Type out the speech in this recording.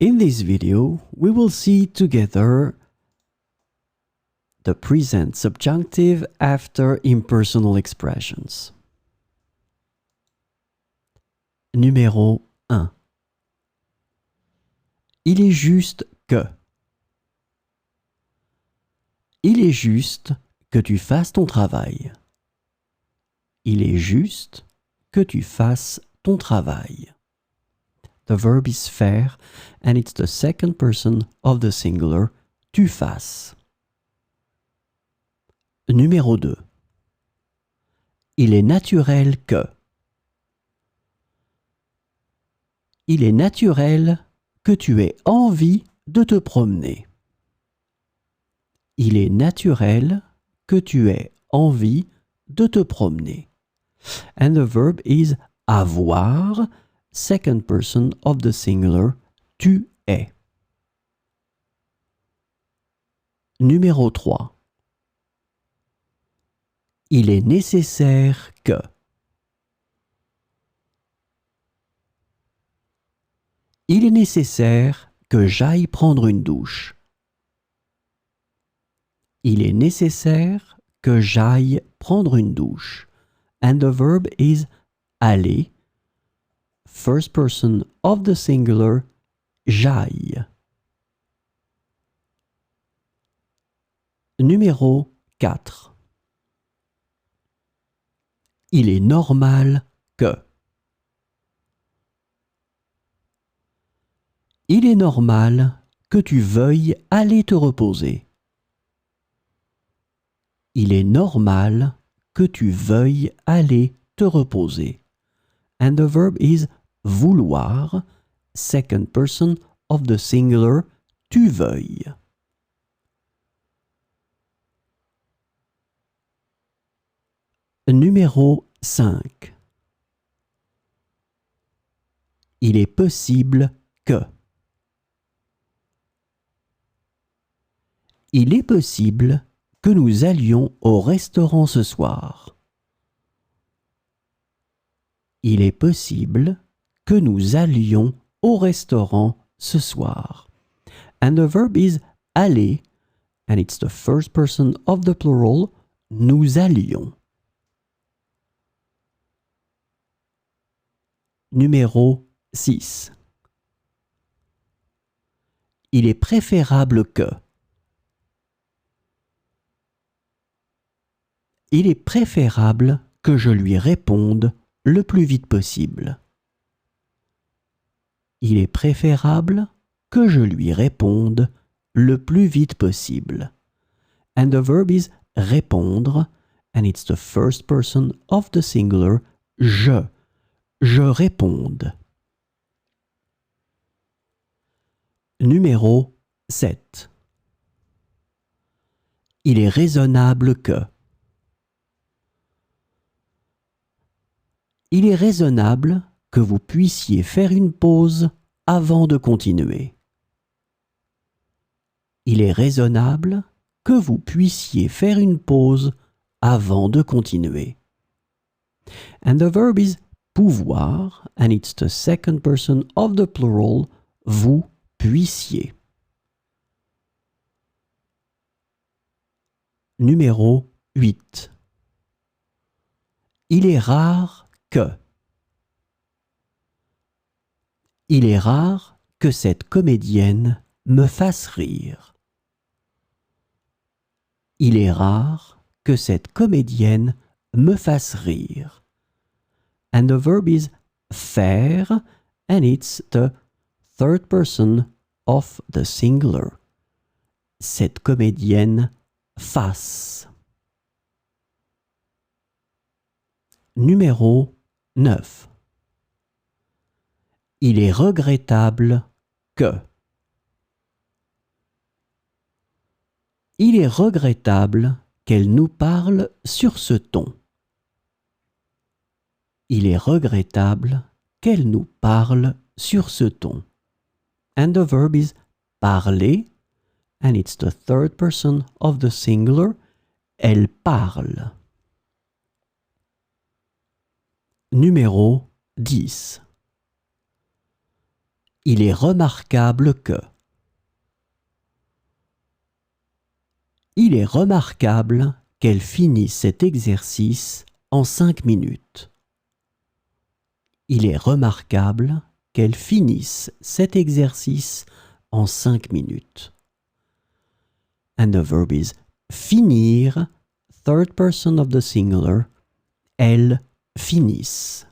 In this video, we will see together the present subjunctive after impersonal expressions. Numéro 1. Il est juste que. Il est juste que tu fasses ton travail. Il est juste que tu fasses ton travail. The verb is faire and it's the second person of the singular tu fasses. Numéro 2. Il est naturel que. Il est naturel que tu aies envie de te promener. Il est naturel que tu aies envie de te promener. And the verb is avoir, second person of the singular, tu es. Numéro 3. Il est nécessaire que. Il est nécessaire que j'aille prendre une douche. Il est nécessaire que j'aille prendre une douche. And the verb is aller, first person of the singular, j'aille. Numéro 4. Il est normal que. Il est normal que tu veuilles aller te reposer. Il est normal que tu veuilles aller te reposer. And the verb is vouloir, second person of the singular, tu veuilles. Numéro 5. Il est possible que. Il est possible que nous allions au restaurant ce soir. Il est possible que nous allions au restaurant ce soir. And the verb is aller, and it's the first person of the plural, nous allions. Numéro 6. Il est préférable que. Il est préférable que je lui réponde le plus vite possible. Il est préférable que je lui réponde le plus vite possible. And the verb is répondre, and it's the first person of the singular, je réponde. Numéro 7. Il est raisonnable que. Il est raisonnable que vous puissiez faire une pause avant de continuer. Il est raisonnable que vous puissiez faire une pause avant de continuer. And the verb is pouvoir, and it's the second person of the plural, vous puissiez. Numéro 8. Il est rare que. Il est rare que cette comédienne me fasse rire. Il est rare que cette comédienne me fasse rire. And the verb is faire, and it's the third person of the singular. Cette comédienne fasse. Numéro 9. Il est regrettable que. Il est regrettable qu'elle nous parle sur ce ton. Il est regrettable qu'elle nous parle sur ce ton. And the verb is parler, and it's the third person of the singular, elle parle. Numéro 10. Il est remarquable que. Il est remarquable qu'elle finisse cet exercice en 5 minutes. Il est remarquable qu'elle finisse cet exercice en 5 minutes. And the verb is finir, third person of the singular, elles finissent.